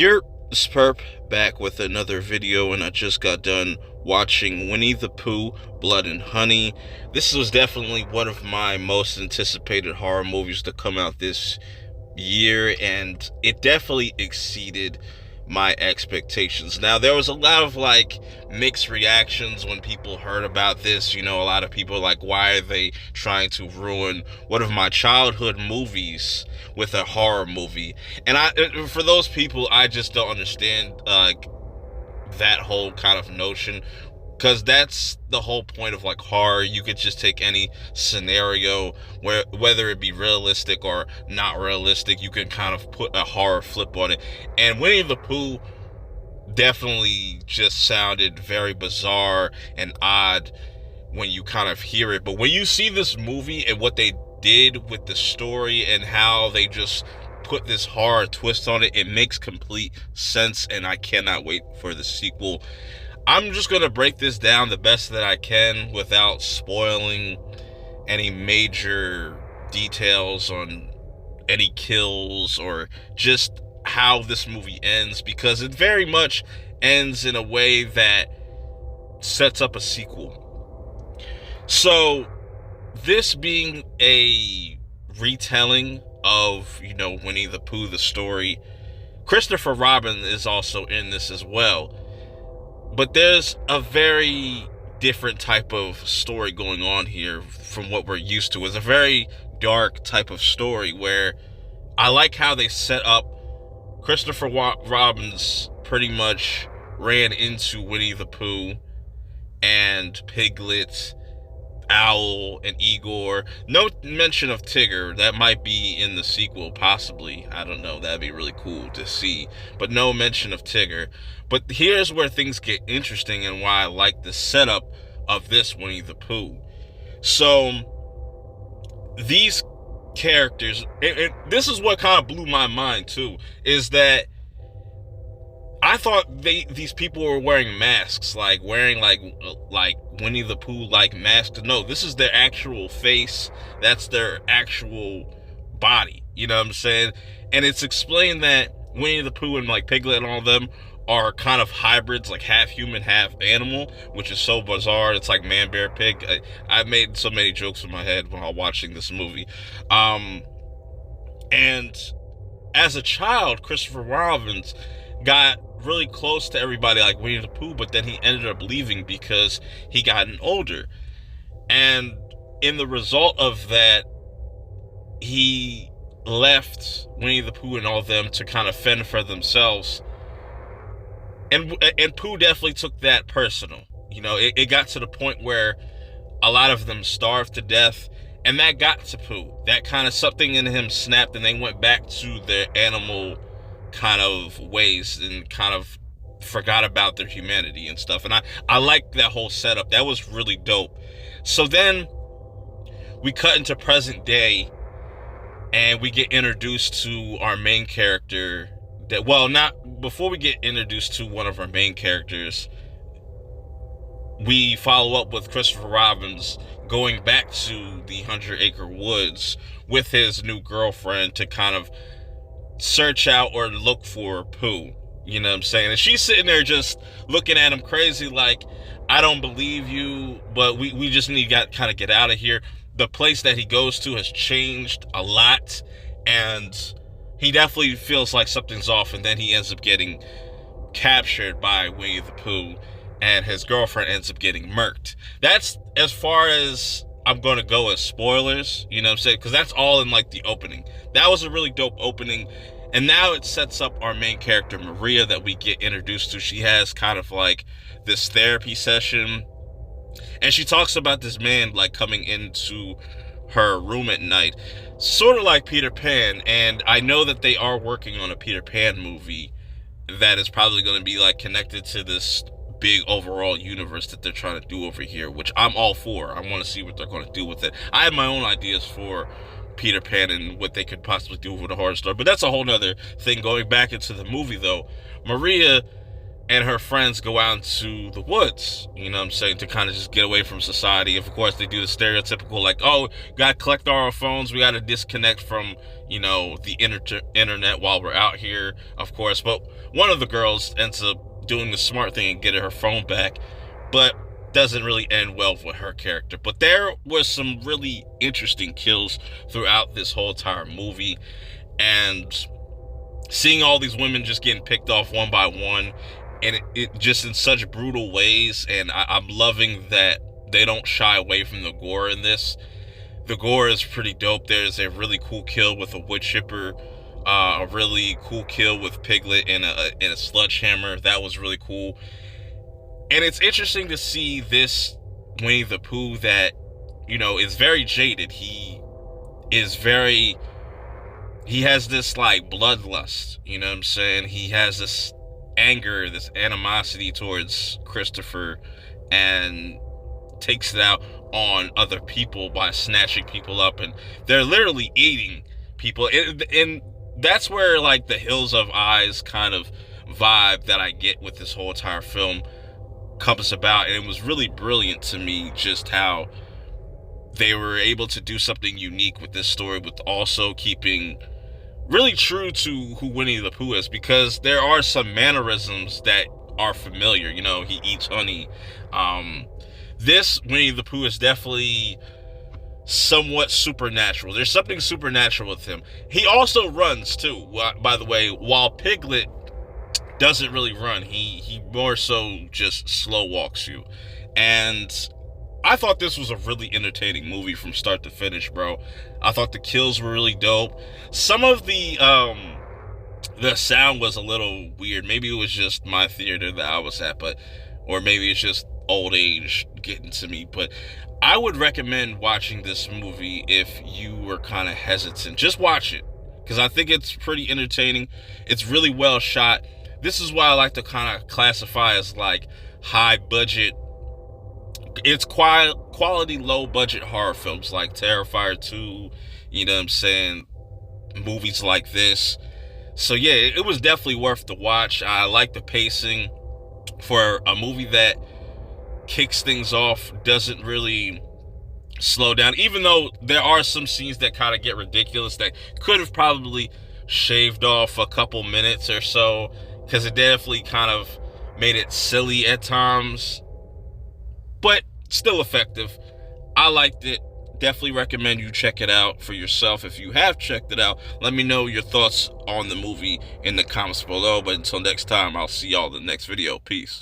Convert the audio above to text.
You're Sperp back with another video, and I just got done watching Winnie-the-Pooh, Blood and Honey. This was definitely one of my most anticipated horror movies to come out this year, and it definitely exceeded my expectations. Now, there was a lot of mixed reactions when people heard about this. A lot of people why are they trying to ruin one of my childhood movies with a horror movie? And for those people, I just don't understand that whole kind of notion, because that's the whole point of horror. You could just take any scenario, whether it be realistic or not realistic, you can kind of put a horror flip on it. And Winnie the Pooh definitely just sounded very bizarre and odd when you kind of hear it. But when you see this movie and what they did with the story and how they just put this horror twist on it, it makes complete sense, and I cannot wait for the sequel. I'm just going to break this down the best that I can without spoiling any major details on any kills or just how this movie ends, because it very much ends in a way that sets up a sequel. So, this being a retelling of, Winnie the Pooh, the story, Christopher Robin is also in this as well. But there's a very different type of story going on here from what we're used to. It's a very dark type of story where I like how they set up Christopher Robin's pretty much ran into Winnie the Pooh and Piglet, Owl, and Igor. No mention of Tigger. That might be in the sequel, possibly. I don't know. That'd be really cool to see. But no mention of Tigger. But here's where things get interesting and why I like the setup of this Winnie the Pooh. So, these characters, and this is what kind of blew my mind too, is that I thought these people were wearing masks, wearing Winnie the Pooh masks. No, this is their actual face. That's their actual body. You know what I'm saying? And it's explained that Winnie the Pooh and Piglet and all of them are kind of hybrids, half human, half animal, which is so bizarre. It's like man, bear, pig. I made so many jokes in my head while watching this movie. And as a child, Christopher Robbins got really close to everybody like Winnie the Pooh, but then he ended up leaving because he gotten older. And in the result of that, he left Winnie the Pooh and all of them to kind of fend for themselves. And Pooh definitely took that personal. It got to the point where a lot of them starved to death, and that got to Pooh. That kind of something in him snapped, and they went back to their animal kind of ways and kind of forgot about their humanity and stuff. And I like that whole setup. That was really dope. So then we cut into present day, and we get introduced to our main character. Before we get introduced to one of our main characters, we follow up with Christopher Robbins going back to the 100-acre woods with his new girlfriend to kind of search out or look for Pooh. You know what I'm saying? And she's sitting there just looking at him crazy I don't believe you, but we just need to kind of get out of here. The place that he goes to has changed a lot, and he definitely feels like something's off, and then he ends up getting captured by Winnie the Pooh, and his girlfriend ends up getting murked. That's as far as I'm going to go as spoilers, you know what I'm saying? Because that's all in the opening. That was a really dope opening. And now it sets up our main character, Maria, that we get introduced to. She has kind of this therapy session. And she talks about this man coming into her room at night, sort of like Peter Pan. And I know that they are working on a Peter Pan movie that is probably going to be connected to this big overall universe that they're trying to do over here, which I'm all for. I want to see what they're going to do with it. I have my own ideas for Peter Pan and what they could possibly do with a horror story, but that's a whole nother thing. Going back into the movie though, Maria and her friends go out into the woods, you know what I'm saying, to kind of just get away from society. Of course, they do the stereotypical, like, oh, gotta collect all our phones, we gotta disconnect from, you know, the internet while we're out here, of course. But one of the girls ends up doing the smart thing and getting her phone back, but doesn't really end well with her character. But there was some really interesting kills throughout this whole entire movie, and seeing all these women just getting picked off one by one, and it just in such brutal ways. And I'm loving that they don't shy away from the gore in this. The gore is pretty dope. There's a really cool kill with a wood chipper, a really cool kill with Piglet and a sledgehammer. That was really cool. And it's interesting to see this Winnie the Pooh that, you know, is very jaded. He has this like bloodlust, you know what I'm saying? He has this anger, this animosity towards Christopher, and takes it out on other people by snatching people up, and they're literally eating people. And that's where like the Hills of Eyes kind of vibe that I get with this whole entire film comes about. And it was really brilliant to me just how they were able to do something unique with this story, with also keeping really true to who Winnie the Pooh is, because there are some mannerisms that are familiar. You know, he eats honey. This Winnie the Pooh is definitely somewhat supernatural. There's something supernatural with him. He also runs too, by the way, while Piglet doesn't really run. He more so just slow walks you. And I thought this was a really entertaining movie from start to finish, bro. I thought the kills were really dope. Some of the sound was a little weird. Maybe it was just my theater that I was at, or maybe it's just old age getting to me. But I would recommend watching this movie if you were kind of hesitant. Just watch it, because I think it's pretty entertaining. It's really well shot. This is why I like to kind of classify as like high budget. It's quality, low budget horror films like Terrifier 2, you know what I'm saying? Movies like this. So yeah, it was definitely worth the watch. I like the pacing for a movie that kicks things off, doesn't really slow down, even though there are some scenes that kind of get ridiculous that could have probably shaved off a couple minutes or so, because it definitely kind of made it silly at times, but still effective. I liked it. Definitely recommend you check it out for yourself. If you have checked it out, let me know your thoughts on the movie in the comments below. But until next time, I'll see y'all in the next video. Peace.